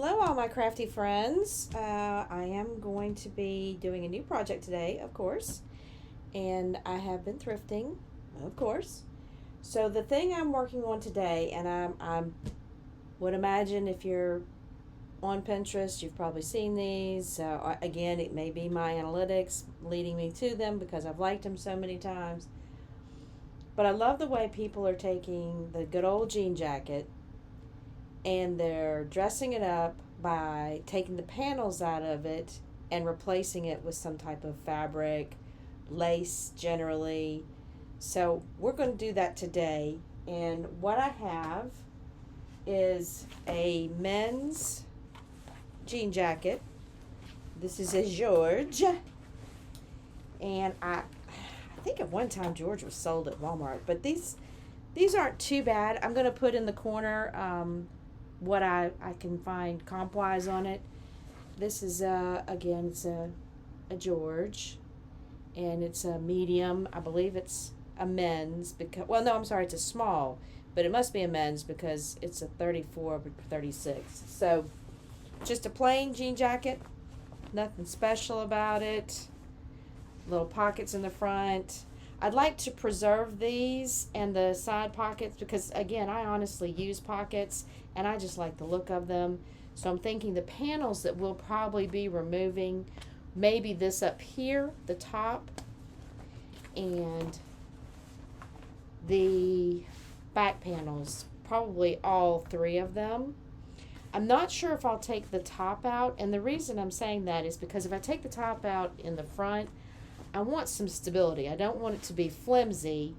Hello, all my crafty friends. I am going to be doing a new project today, of course, and I have been thrifting, of course. So the thing I'm working on today, and I'm would imagine if you're on Pinterest, you've probably seen these. So again, it may be my analytics leading me to them because I've liked them so many times. But I love the way people are taking the good old jean jacket and they're dressing it up by taking the panels out of it and replacing it with some type of fabric, lace generally. So we're going to do that today. And what I have is a men's jean jacket. This is a George. And I think at one time George was sold at Walmart, but these aren't too bad. I'm going to put in the corner what I can find comp-wise on it. This is, again, it's a George, and it's a medium. I believe it's a men's, because, well, no, I'm sorry, it's a small, but it must be a men's because it's a 34 but 36. So, just a plain jean jacket, nothing special about it. Little pockets in the front. I'd like to preserve these and the side pockets because, again, I honestly use pockets and I just like the look of them. So I'm thinking the panels that we'll probably be removing, maybe this up here, the top, and the back panels, probably all three of them. I'm not sure if I'll take the top out, and the reason I'm saying that is because if I take the top out in the front, I want some stability. I don't want it to be flimsy,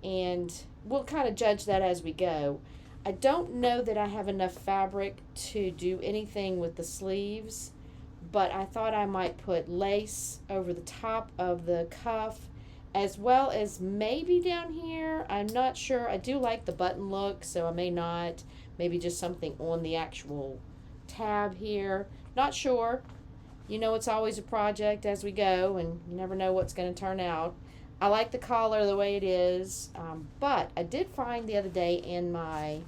and we'll kind of judge that as we go. I don't know that I have enough fabric to do anything with the sleeves, but I thought I might put lace over the top of the cuff, as well as maybe down here. I'm not sure. I do like the button look, so I may not. Maybe just something on the actual tab here. Not sure. You know, it's always a project as we go, and you never know what's going to turn out. I like the collar the way it is, but I did find the other day in my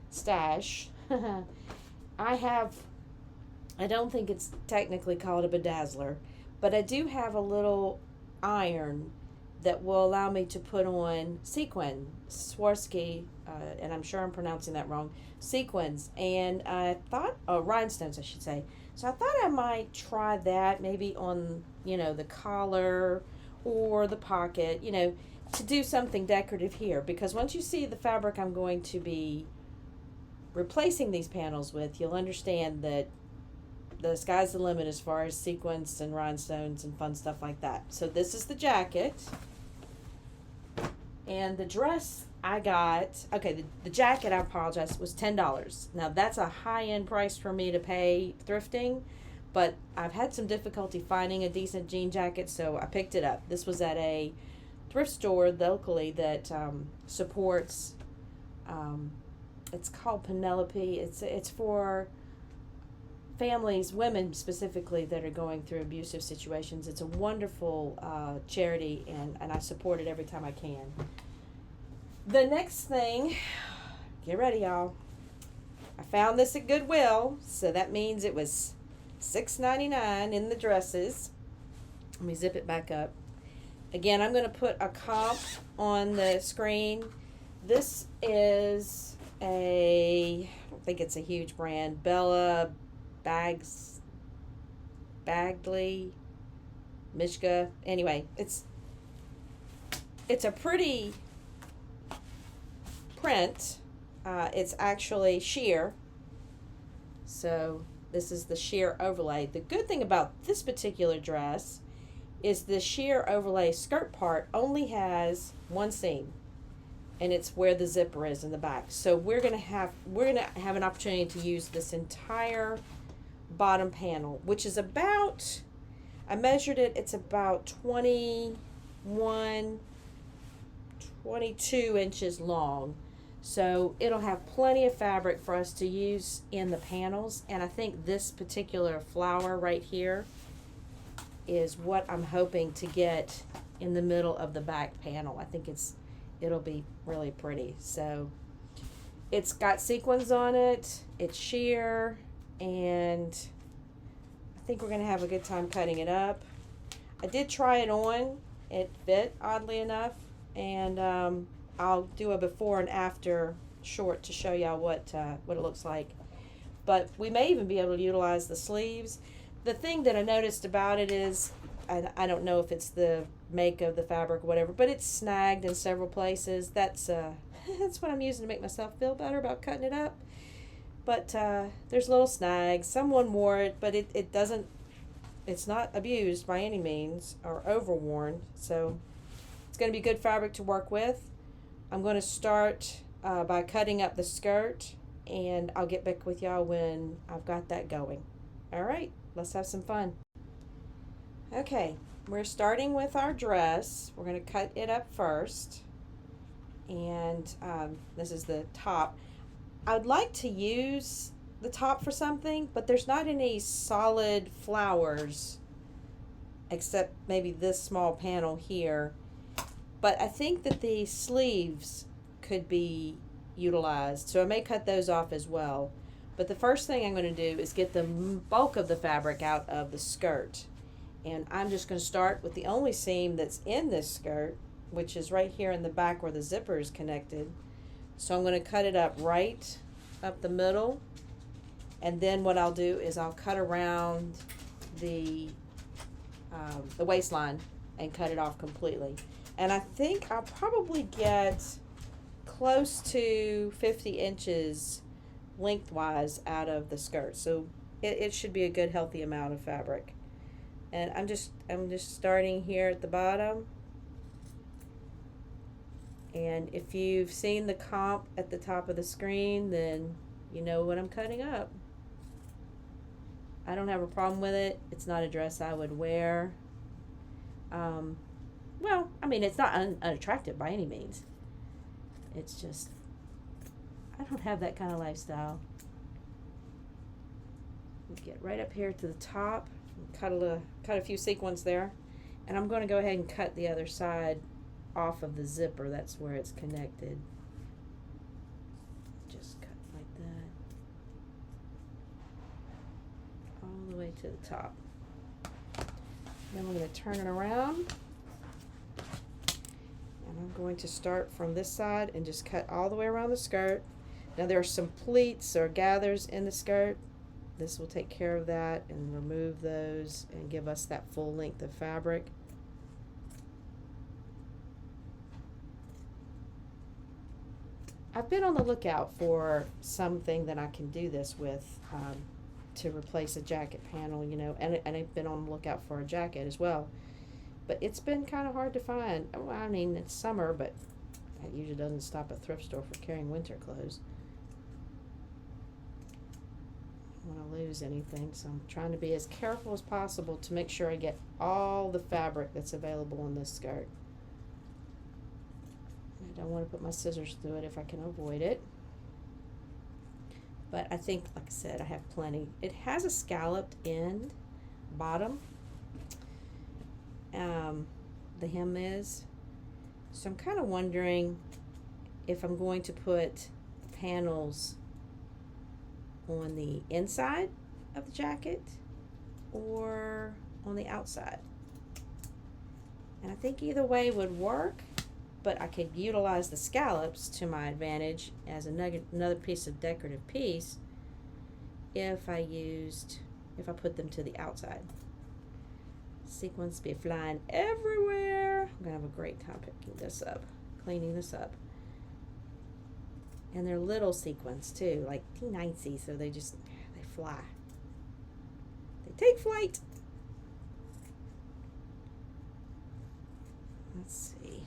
stash, I don't think it's technically called a bedazzler, but I do have a little iron that will allow me to put on Swarovski, and I'm sure I'm pronouncing that wrong, sequins, and I thought, rhinestones I should say. So I thought I might try that maybe on, the collar or the pocket, to do something decorative here. Because once you see the fabric I'm going to be replacing these panels with, you'll understand that the sky's the limit as far as sequins and rhinestones and fun stuff like that. So this is the jacket. And the dress I got, okay, the jacket, I apologize, was $10. Now, that's a high-end price for me to pay thrifting, but I've had some difficulty finding a decent jean jacket, so I picked it up. This was at a thrift store locally that supports, it's called Penelope. It's for families, women specifically, that are going through abusive situations. It's a wonderful charity, and I support it every time I can. The next thing, get ready, y'all. I found this at Goodwill, so that means it was $6.99 in the dresses. Let me zip it back up. Again, I'm going to put a comp on the screen. This is I don't think it's a huge brand, Bella Bagley, Mishka. Anyway, it's a pretty print. It's actually sheer. So this is the sheer overlay. The good thing about this particular dress is the sheer overlay skirt part only has one seam, and it's where the zipper is in the back. So we're gonna have an opportunity to use this entire bottom panel, which is about, I measured it, it's about 22 inches long. So it'll have plenty of fabric for us to use in the panels. And I think this particular flower right here is what I'm hoping to get in the middle of the back panel. I think it'll be really pretty. So it's got sequins on it. It's sheer. and I think we're going to have a good time cutting it up. I did try it on. It fit, oddly enough, and I'll do a before and after short to show y'all what it looks like. But we may even be able to utilize the sleeves. The thing that I noticed about it is, I don't know if it's the make of the fabric or whatever, but it's snagged in several places. That's that's what I'm using to make myself feel better about cutting it up. But there's little snags. Someone wore it, but it doesn't, it's not abused by any means or overworn. So it's going to be good fabric to work with. I'm going to start by cutting up the skirt, and I'll get back with y'all when I've got that going. All right, let's have some fun. Okay, we're starting with our dress. We're going to cut it up first, and this is the top. I would like to use the top for something, but there's not any solid flowers except maybe this small panel here. But I think that the sleeves could be utilized, so I may cut those off as well. But the first thing I'm going to do is get the bulk of the fabric out of the skirt. And I'm just going to start with the only seam that's in this skirt, which is right here in the back where the zipper is connected. So I'm going to cut it up right up the middle. And then what I'll do is I'll cut around the waistline and cut it off completely. And I think I'll probably get close to 50 inches lengthwise out of the skirt. So it should be a good healthy amount of fabric. And I'm just starting here at the bottom. And if you've seen the comp at the top of the screen, then you know what I'm cutting up. I don't have a problem with it. It's not a dress I would wear. Well, I mean, it's not unattractive by any means. It's just, I don't have that kind of lifestyle. Get right up here to the top. Cut a few sequins there, and I'm going to go ahead and cut the other side off of the zipper. That's where it's connected. Just cut like that all the way to the top. Then we're going to turn it around, and I'm going to start from this side and just cut all the way around the skirt. Now there are some pleats or gathers in the skirt. This will take care of that and remove those and give us that full length of fabric. I've been on the lookout for something that I can do this with to replace a jacket panel, you know, and I've been on the lookout for a jacket as well. But it's been kind of hard to find. Well, I mean, it's summer, but that usually doesn't stop a thrift store from carrying winter clothes. Want to lose anything, so I'm trying to be as careful as possible to make sure I get all the fabric that's available on this skirt. I don't want to put my scissors through it if I can avoid it, but I think, like I said, I have plenty. It has a scalloped end bottom, the hem is, so I'm kind of wondering if I'm going to put panels on the inside of the jacket or on the outside. And I think either way would work, but I could utilize the scallops to my advantage as another piece of decorative piece if I put them to the outside. Sequins be flying everywhere. I'm gonna have a great time picking this up, cleaning this up. And they're little sequins too, like teeny, so they fly. They take flight. Let's see.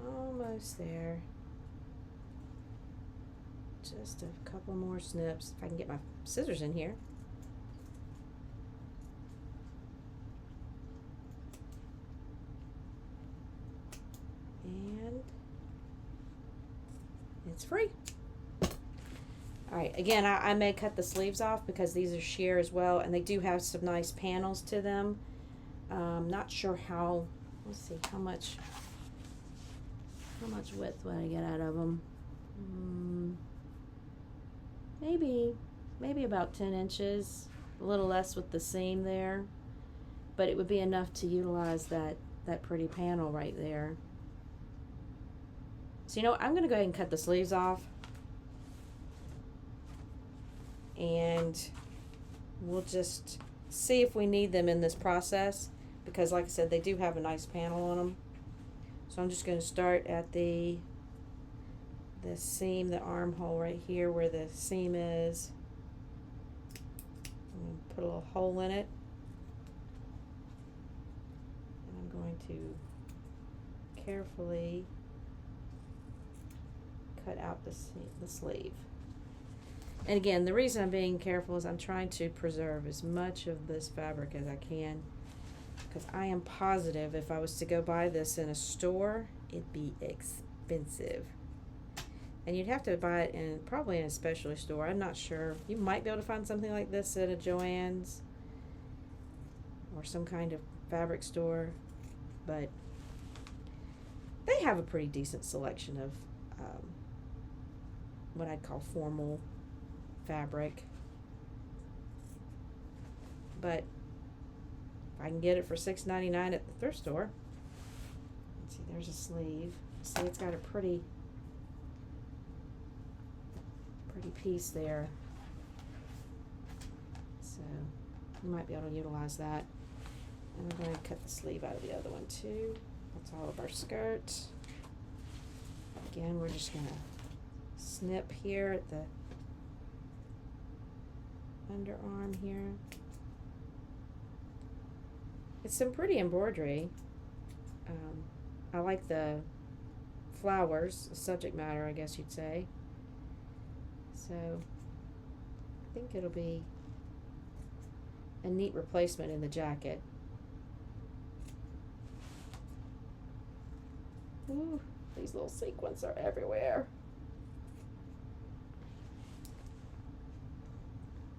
Almost there. Just a couple more snips. If I can get my scissors in here. And it's free. Alright, again, I may cut the sleeves off because these are sheer as well, and they do have some nice panels to them. Not sure how, let's see, how much width would I get out of them? Maybe maybe about 10 inches, a little less with the seam there, but it would be enough to utilize that pretty panel right there. So I'm going to go ahead and cut the sleeves off, and we'll just see if we need them in this process, because like I said, they do have a nice panel on them. So I'm just going to start at the seam, the armhole right here where the seam is. I'm going to put a little hole in it, and I'm going to carefully cut out the sleeve. And again, the reason I'm being careful is I'm trying to preserve as much of this fabric as I can, because I am positive if I was to go buy this in a store, it'd be expensive. And you'd have to buy it probably in a specialty store. I'm not sure. You might be able to find something like this at a Joann's or some kind of fabric store, but they have a pretty decent selection of what I'd call formal fabric. But if I can get it for $6.99 at the thrift store. Let's see, there's a sleeve. See, it's got a pretty piece there. So you might be able to utilize that. And I'm going to cut the sleeve out of the other one too. That's all of our skirt. Again, we're just going to snip here at the underarm here. It's some pretty embroidery. I like the flowers, the subject matter, I guess you'd say. So I think it'll be a neat replacement in the jacket. Ooh, these little sequins are everywhere.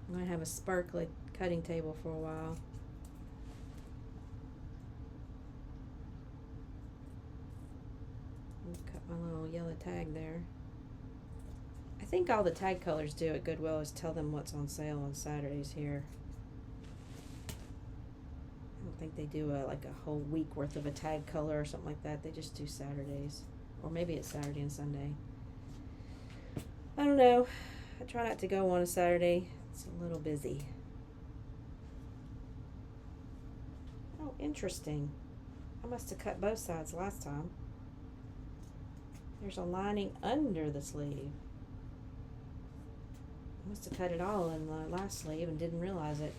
I'm going to have a sparkly cutting table for a while. Cut my little yellow tag there. I think all the tag colors do at Goodwill is tell them what's on sale on Saturdays here. I don't think they do like a whole week worth of a tag color or something like that. They just do Saturdays. Or maybe it's Saturday and Sunday. I don't know. I try not to go on a Saturday. It's a little busy. Oh, interesting. I must have cut both sides last time. There's a lining under the sleeve. I must have cut it all in the last sleeve and didn't realize it.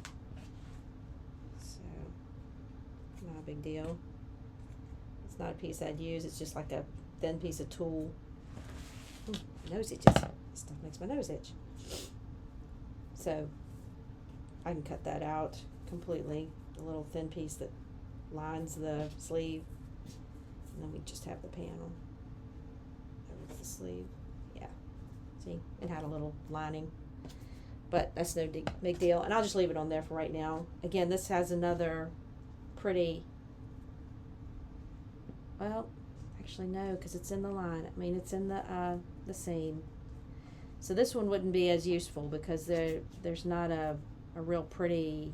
So, not a big deal. It's not a piece I'd use. It's just like a thin piece of tulle. Nose itches. This stuff makes my nose itch. So, I can cut that out completely. The little thin piece that lines the sleeve. And then we just have the panel. Over the sleeve. Yeah. See, it had a little lining. But that's no big deal. And I'll just leave it on there for right now. Again, this has another pretty, well, actually no, because it's in the line. I mean, it's in the seam. So this one wouldn't be as useful because there's not a real pretty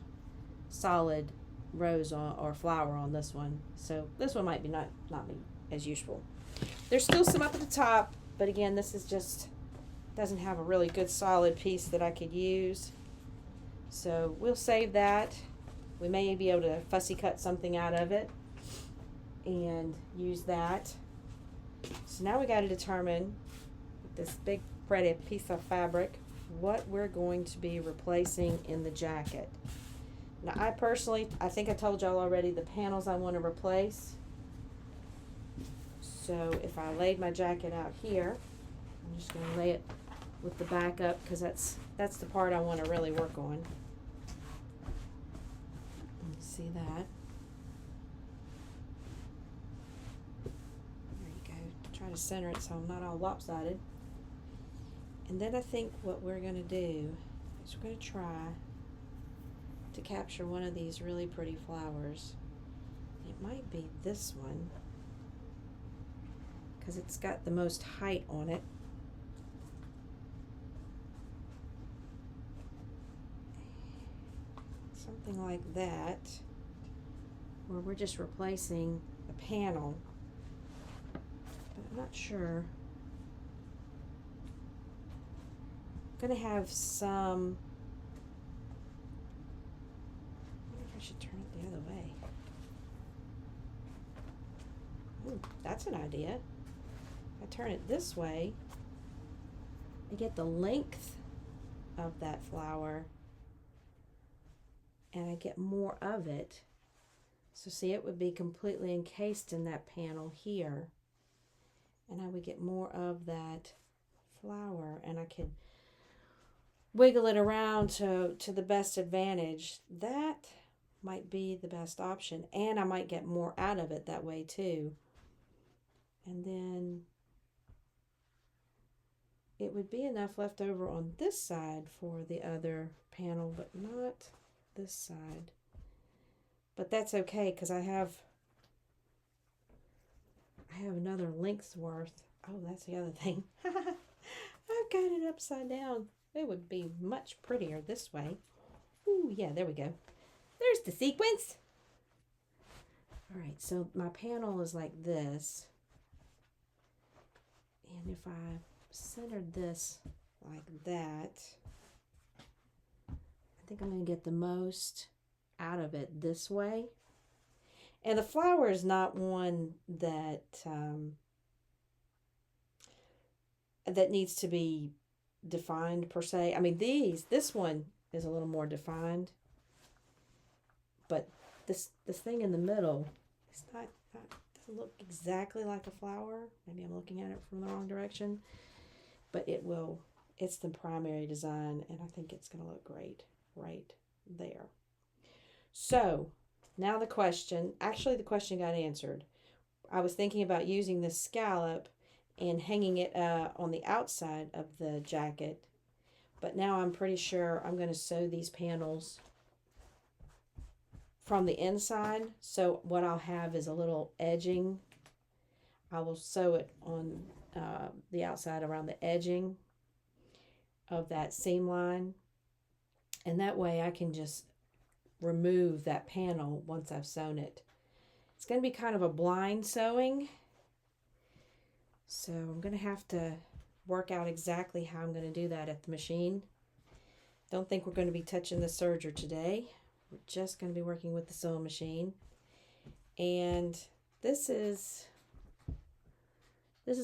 solid rose or flower on this one. So this one might be not be as useful. There's still some up at the top, but again, this is just doesn't have a really good solid piece that I could use. So we'll save that. We may be able to fussy cut something out of it and use that. So now we got to determine with this big pretty piece of fabric what we're going to be replacing in the jacket. Now I think I told y'all already the panels I want to replace. So if I laid my jacket out here, I'm just going to lay it with the back up because that's the part I want to really work on. See that? There you go. Try to center it so I'm not all lopsided. And then I think what we're going to do is we're going to try to capture one of these really pretty flowers. It might be this one because it's got the most height on it. something like that, where we're just replacing a panel, but I'm not sure. I'm gonna have some, I wonder if I should turn it the other way. Ooh, that's an idea. I turn it this way, I get the length of that flower and I get more of it. So see, it would be completely encased in that panel here, and I would get more of that flower, and I could wiggle it around to the best advantage. That might be the best option, and I might get more out of it that way too. And then it would be enough left over on this side for the other panel, but not this side. But that's okay, because I have another length's worth. Oh, that's the other thing. I've got it upside down. It would be much prettier this way. Ooh, yeah, there we go. There's the sequence. All right, so my panel is like this. And if I centered this like that, I think I'm going to get the most out of it this way. And the flower is not one that that needs to be defined per se. I mean, this one is a little more defined, but this thing in the middle is not doesn't look exactly like a flower. Maybe I'm looking at it from the wrong direction, but it's the primary design, and I think it's going to look great right there. So now the question got answered. I was thinking about using this scallop and hanging it on the outside of the jacket, but now I'm pretty sure I'm going to sew these panels from the inside. So what I'll have is a little edging. I will sew it on the outside around the edging of that seam line, and that way I can just remove that panel once I've sewn it. It's going to be kind of a blind sewing, so I'm going to have to work out exactly how I'm going to do that at the machine. Don't think we're going to be touching the serger today. We're just going to be working with the sewing machine. And this is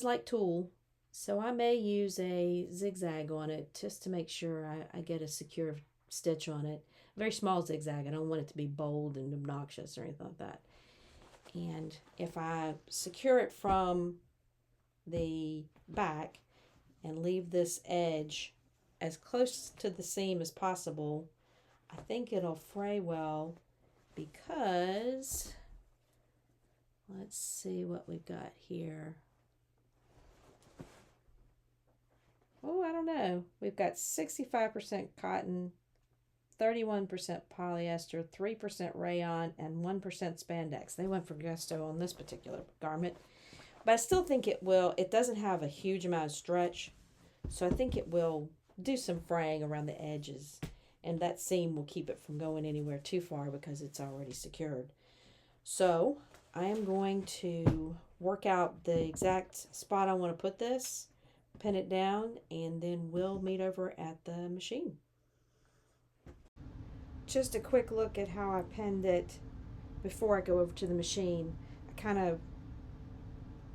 like tulle, so I may use a zigzag on it just to make sure I get a secure stitch on it. A very small zigzag. I don't want it to be bold and obnoxious or anything like that. And if I secure it from the back and leave this edge as close to the seam as possible, I think it'll fray well, because let's see what we've got here. Oh, I don't know. We've got 65% cotton, 31% polyester, 3% rayon, and 1% spandex. They went for gusto on this particular garment. But I still think it doesn't have a huge amount of stretch, so I think it will do some fraying around the edges, and that seam will keep it from going anywhere too far because it's already secured. So I am going to work out the exact spot I want to put this, pin it down, and then we'll meet over at the machine. Just a quick look at how I pinned it before I go over to the machine. I kind of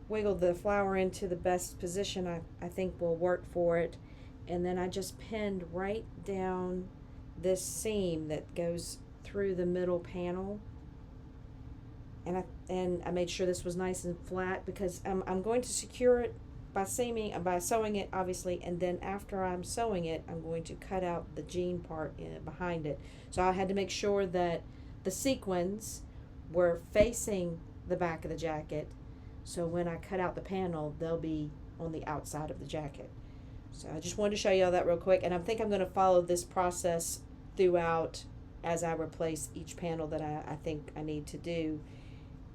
wiggled the flower into the best position I think will work for it, and then I just pinned right down this seam that goes through the middle panel, and I made sure this was nice and flat, because I'm going to secure it by sewing it, obviously, and then after I'm sewing it, I'm going to cut out the jean part behind it. So I had to make sure that the sequins were facing the back of the jacket, so when I cut out the panel, they'll be on the outside of the jacket. So I just wanted to show you all that real quick, and I think I'm going to follow this process throughout as I replace each panel that I think I need to do.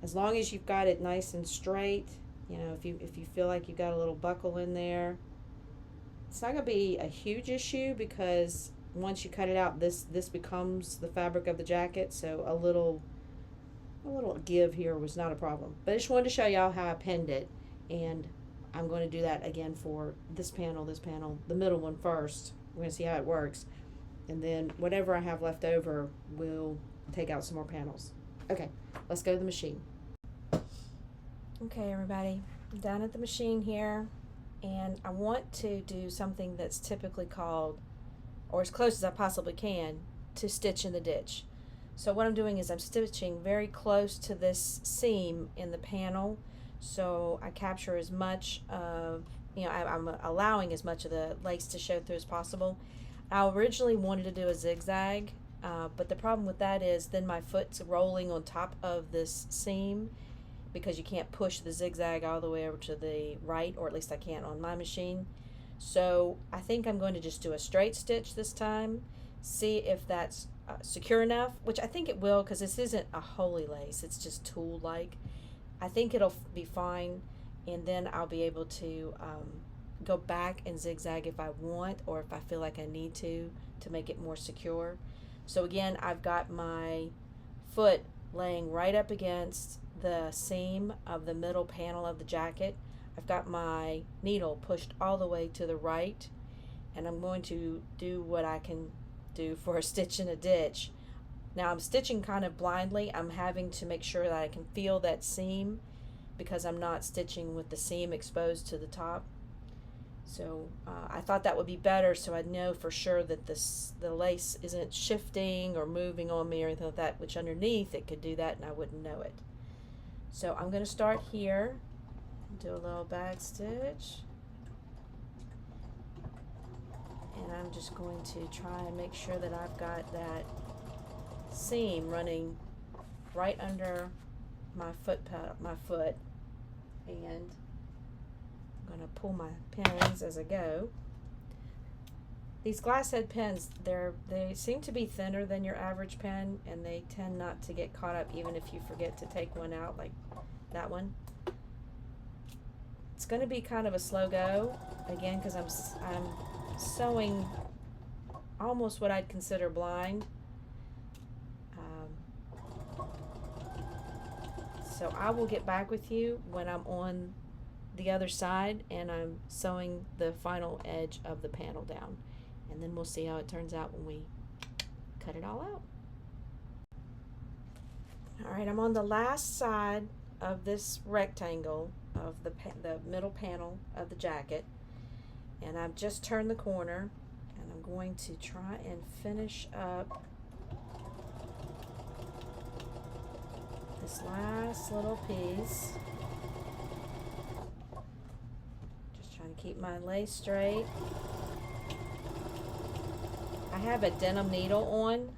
As long as you've got it nice and straight, you know, if you feel like you've got a little buckle in there, it's not going to be a huge issue, because once you cut it out, this becomes the fabric of the jacket. So a little give here was not a problem. But I just wanted to show y'all how I pinned it, and I'm going to do that again for this panel, the middle one first. We're going to see how it works, and then whatever I have left over, we'll take out some more panels. Okay, let's go to the machine. Okay, everybody, I'm down at the machine here, and I want to do something that's typically called, or as close as I possibly can, to stitch in the ditch. So what I'm doing is I'm stitching very close to this seam in the panel, so I capture as much of, I'm allowing as much of the lace to show through as possible. I originally wanted to do a zigzag, but the problem with that is then my foot's rolling on top of this seam, because you can't push the zigzag all the way over to the right, or at least I can't on my machine. So I think I'm going to just do a straight stitch this time, see if that's secure enough, which I think it will, because this isn't a holy lace, it's just tulle like. I think it'll be fine, and then I'll be able to go back and zigzag if I want, or if I feel like I need to make it more secure. So again, I've got my foot laying right up against the seam of the middle panel of the jacket. I've got my needle pushed all the way to the right, and I'm going to do what I can do for a stitch in a ditch. Now I'm stitching kind of blindly. I'm having to make sure that I can feel that seam, because I'm not stitching with the seam exposed to the top. So I thought that would be better, so I'd know for sure that the lace isn't shifting or moving on me or anything like that, which underneath it could do that and I wouldn't know it. So I'm going to start here, do a little back stitch, and I'm just going to try and make sure that I've got that seam running right under my foot, and I'm going to pull my pins as I go. These glass head pins, they seem to be thinner than your average pen, and they tend not to get caught up even if you forget to take one out, like that one. It's going to be kind of a slow go, again, because I'm sewing almost what I'd consider blind. So I will get back with you when I'm on the other side and I'm sewing the final edge of the panel down, and then we'll see how it turns out when we cut it all out. Alright, I'm on the last side of this rectangle of the middle panel of the jacket, and I've just turned the corner, and I'm going to try and finish up this last little piece. Just trying to keep my lace straight. I have a denim needle on,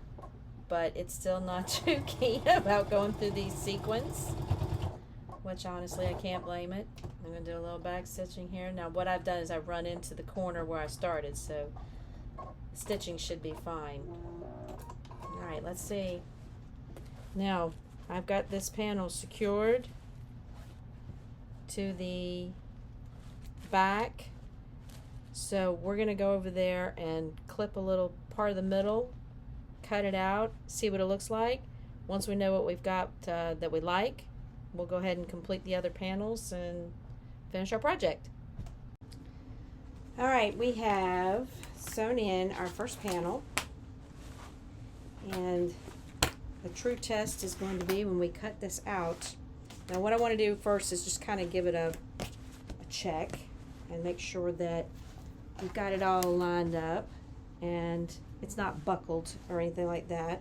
but it's still not too keen about going through these sequins, which honestly I can't blame it. I'm going to do a little back stitching here. Now what I've done is I've run into the corner where I started, so the stitching should be fine. Alright, let's see. Now I've got this panel secured to the back, so we're going to go over there and clip a little part of the middle, cut it out, see what it looks like. Once we know what we've got that we like, we'll go ahead and complete the other panels and finish our project. Alright, we have sewn in our first panel, and the true test is going to be when we cut this out. Now what I want to do first is just kind of give it a check and make sure that we've got it all lined up and it's not buckled or anything like that.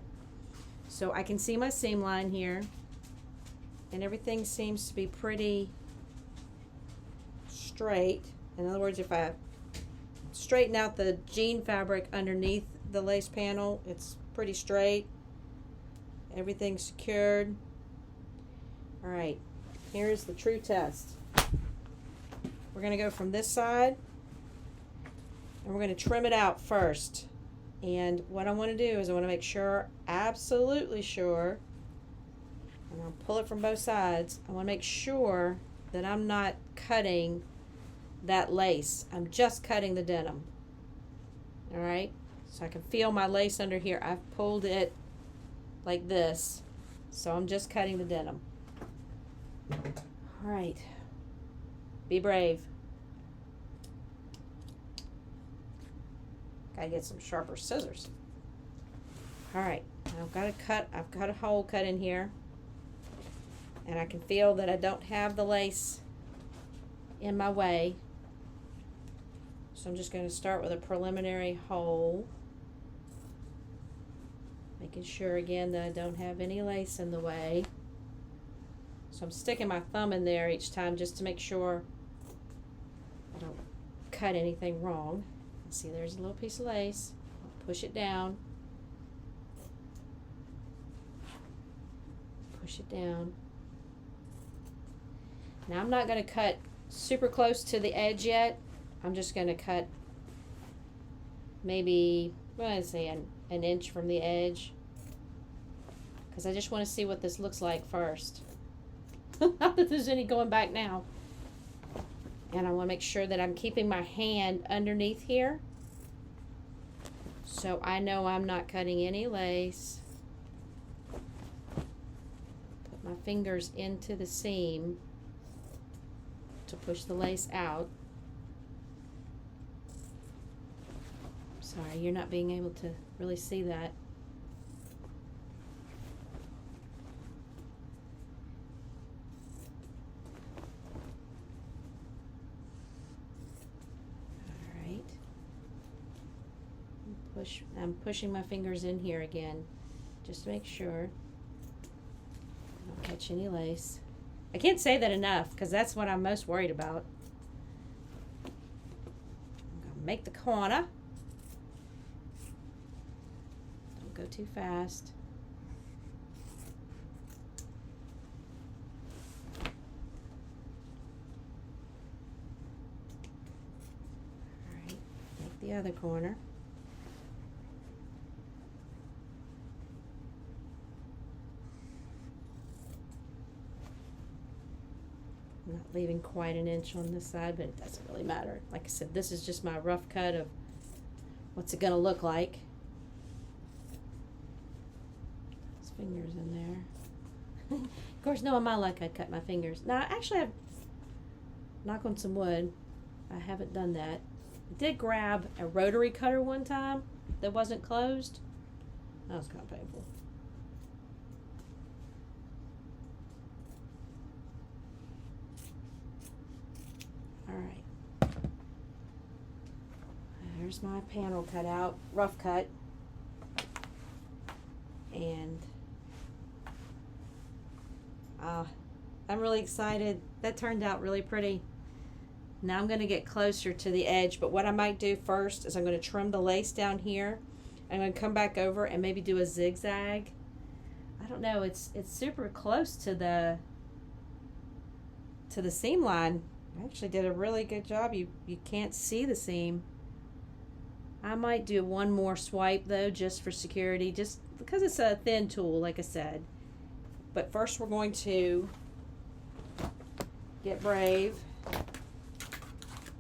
So I can see my seam line here, and everything seems to be pretty straight. In other words, if I straighten out the jean fabric underneath the lace panel, it's pretty straight. Everything's secured. Alright, here's the true test. We're going to go from this side, and we're going to trim it out first. And what I want to do is I want to make sure, absolutely sure, and I'll pull it from both sides, I want to make sure that I'm not cutting that lace. I'm just cutting the denim. Alright, So I can feel my lace under here. I've pulled it like this. So I'm just cutting the denim. All right. Be brave. Gotta get some sharper scissors. All right. I've got a cut. I've got a hole cut in here. And I can feel that I don't have the lace in my way. So I'm just going to start with a preliminary hole. Making sure again that I don't have any lace in the way. So I'm sticking my thumb in there each time just to make sure I don't cut anything wrong. See, there's a little piece of lace. I'll push it down. Push it down. Now I'm not going to cut super close to the edge yet. I'm just going to cut maybe, I'm going to say an inch from the edge. Because I just want to see what this looks like first. Not that there's any going back now. And I want to make sure that I'm keeping my hand underneath here. So I know I'm not cutting any lace. Put my fingers into the seam to push the lace out. Sorry, you're not being able to really see that. I'm pushing my fingers in here again just to make sure I don't catch any lace. I can't say that enough because that's what I'm most worried about. I'm going to make the corner. Don't go too fast. All right, make the other corner. I'm not leaving quite an inch on this side, but it doesn't really matter. Like I said, this is just my rough cut of what's it going to look like. Those fingers in there. Of course, knowing my luck, I'd cut my fingers. Now, actually, I've knock on some wood. I haven't done that. I did grab a rotary cutter one time that wasn't closed. That was kind of painful. Alright, there's my panel cut out, rough cut, and I'm really excited. That turned out really pretty. Now I'm going to get closer to the edge, but what I might do first is I'm going to trim the lace down here. I'm going to come back over and maybe do a zigzag. I don't know, it's super close to the seam line. I actually did a really good job. You can't see the seam. I might do one more swipe though, just for security, just because it's a thin tool, like I said. But first we're going to get brave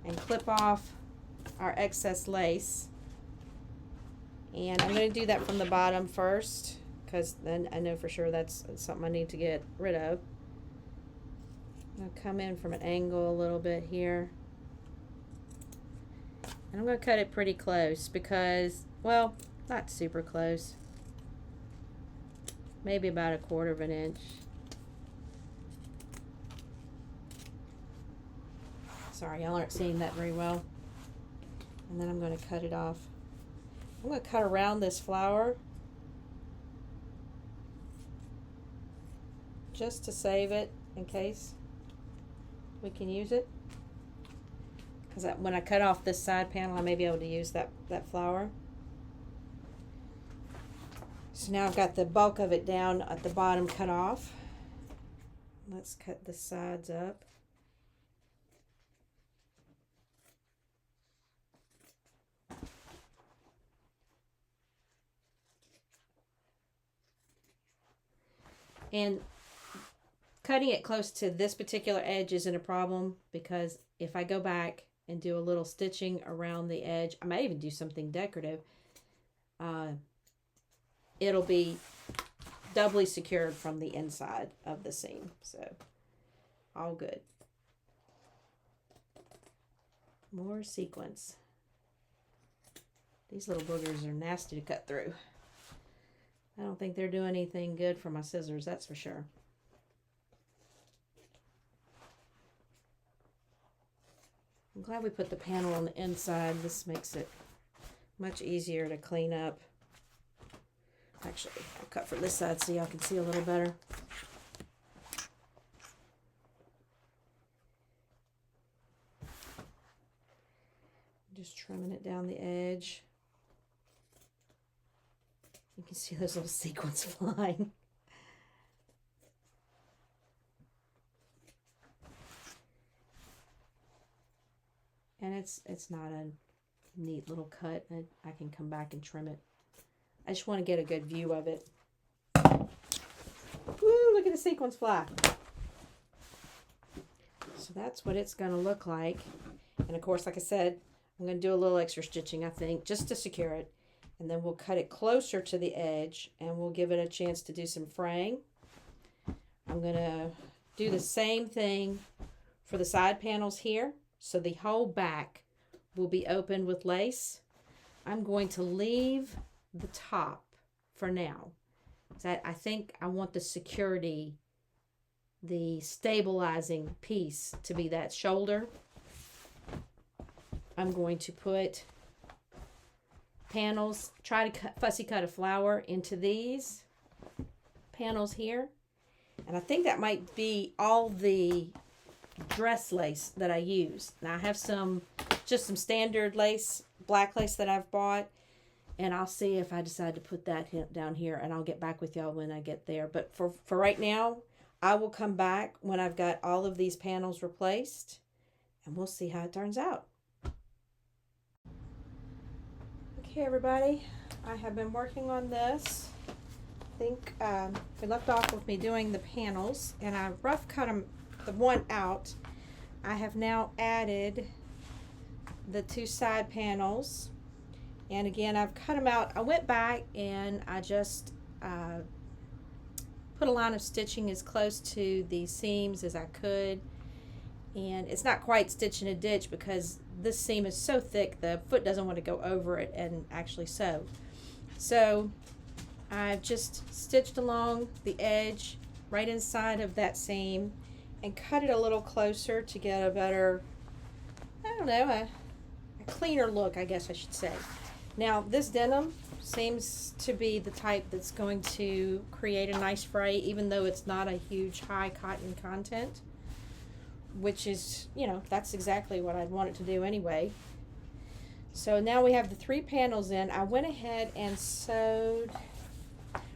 and clip off our excess lace. And I'm going to do that from the bottom first, because then I know for sure that's something I need to get rid of. I'm going to come in from an angle a little bit here. And I'm going to cut it pretty close because, well, not super close. Maybe about 1/4 of an inch. Sorry, y'all aren't seeing that very well. And then I'm going to cut it off. I'm going to cut around this flower just to save it in case we can use it. Because when I cut off this side panel, I may be able to use that flower. So now I've got the bulk of it down at the bottom cut off. Let's cut the sides up. And cutting it close to this particular edge isn't a problem, because if I go back and do a little stitching around the edge, I might even do something decorative. it'll be doubly secured from the inside of the seam. So all good. More sequins. These little boogers are nasty to cut through. I don't think they're doing anything good for my scissors, that's for sure. I'm glad we put the panel on the inside. This makes it much easier to clean up. Actually, I'll cut from this side so y'all can see a little better. Just trimming it down the edge. You can see those little sequins flying. And it's not a neat little cut. I can come back and trim it. I just want to get a good view of it. Woo, look at the sequins fly. So that's what it's going to look like. And of course, like I said, I'm going to do a little extra stitching, I think, just to secure it. And then we'll cut it closer to the edge and we'll give it a chance to do some fraying. I'm going to do the same thing for the side panels here. So the whole back will be open with lace. I'm going to leave the top for now. I think I want the security, the stabilizing piece to be that shoulder. I'm going to put panels, try to fussy cut a flower into these panels here. And I think that might be all the dress lace that I use. Now I have just some standard lace, black lace that I've bought, and I'll see if I decide to put that down here, and I'll get back with y'all when I get there. But for right now, I will come back when I've got all of these panels replaced, and we'll see how it turns out. Okay, everybody, I have been working on this. I think we left off with me doing the panels, and I rough cut them, the one out. I have now added the two side panels, and again I've cut them out. I went back and I just put a line of stitching as close to the seams as I could, and it's not quite stitching a ditch because this seam is so thick the foot doesn't want to go over it and actually sew. So I've just stitched along the edge right inside of that seam and cut it a little closer to get a better, I don't know, a cleaner look, I guess I should say. Now this denim seems to be the type that's going to create a nice fray, even though it's not a huge high cotton content, which is, you know, that's exactly what I'd want it to do anyway. So now we have the three panels in. I went ahead and sewed,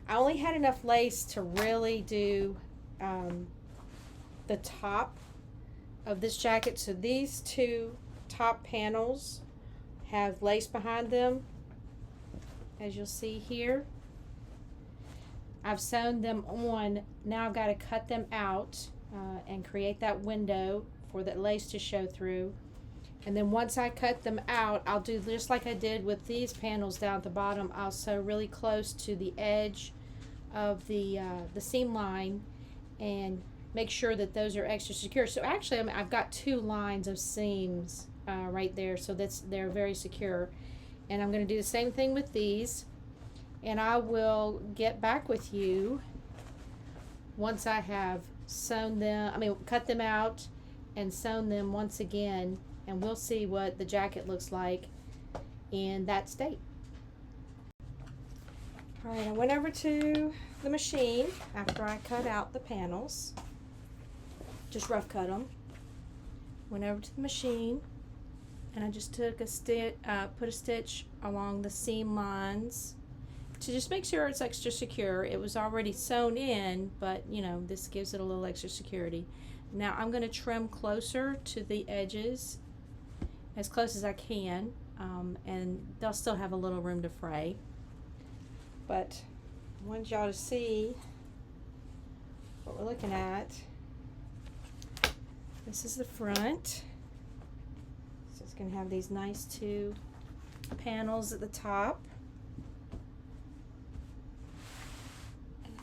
I only had enough lace to really do the top of this jacket. So these two top panels have lace behind them, as you'll see here. I've sewn them on. Now I've got to cut them out and create that window for that lace to show through. And then once I cut them out, I'll do just like I did with these panels down at the bottom. I'll sew really close to the edge of the seam line and make sure that those are extra secure. So actually, I've got two lines of seams right there, so they're very secure. And I'm going to do the same thing with these, and I will get back with you once I have sewn them, cut them out and sewn them once again, and we'll see what the jacket looks like in that state. All right, I went over to the machine after I cut out the panels. Just rough cut them. Went over to the machine and I just took a stitch, put a stitch along the seam lines to just make sure it's extra secure. It was already sewn in, but you know, this gives it a little extra security. Now I'm going to trim closer to the edges, as close as I can, and they'll still have a little room to fray. But I want y'all to see what we're looking at. This is the front. So it's going to have these nice two panels at the top.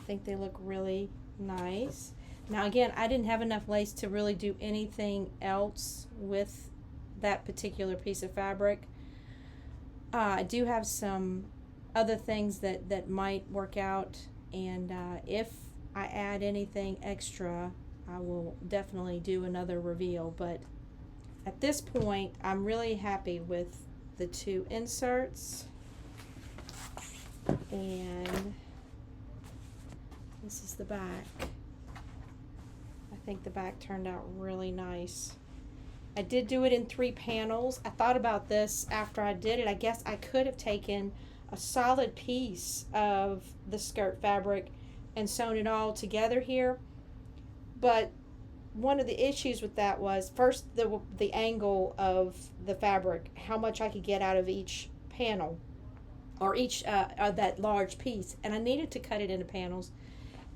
I think they look really nice. Now again, I didn't have enough lace to really do anything else with that particular piece of fabric. I do have some other things that might work out, and if I add anything extra, I will definitely do another reveal. But at this point, I'm really happy with the two inserts, and this is the back. I think the back turned out really nice. I did do it in 3 panels. I thought about this after I did it. I guess I could have taken a solid piece of the skirt fabric and sewn it all together here. But one of the issues with that was, first, the angle of the fabric, how much I could get out of each panel, or each of that large piece. And I needed to cut it into panels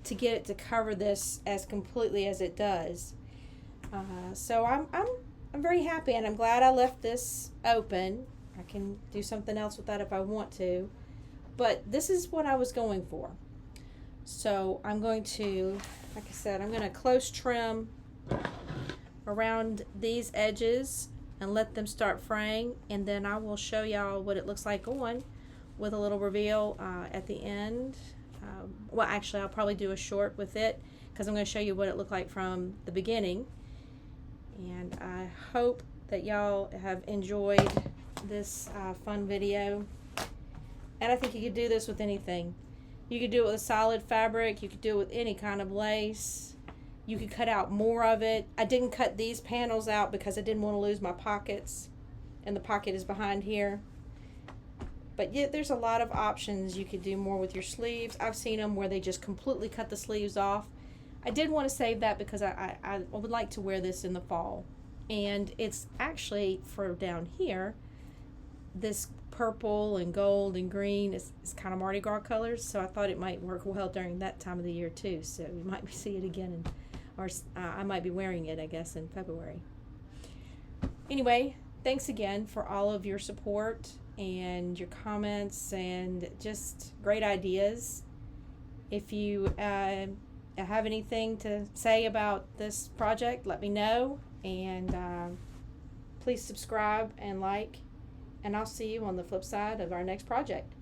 to get it to cover this as completely as it does. So I'm very happy, and I'm glad I left this open. I can do something else with that if I want to, but this is what I was going for. So I'm going to, like I said, I'm going to close trim around these edges and let them start fraying, and then I will show y'all what it looks like on, with a little reveal at the end. Well, actually, I'll probably do a short with it, because I'm going to show you what it looked like from the beginning. And I hope that y'all have enjoyed this fun video. And I think you could do this with anything. You could do it with a solid fabric. You could do it with any kind of lace. You could cut out more of it. I didn't cut these panels out because I didn't want to lose my pockets. And the pocket is behind here. But yeah, there's a lot of options. You could do more with your sleeves. I've seen them where they just completely cut the sleeves off. I did want to save that because I would like to wear this in the fall. And it's actually, for down here, this purple and gold and green is kind of Mardi Gras colors, so I thought it might work well during that time of the year too. So you might see it again, or I might be wearing it, I guess, in February. Anyway, thanks again for all of your support and your comments and just great ideas. If you have anything to say about this project, let me know, and please subscribe and like, and I'll see you on the flip side of our next project.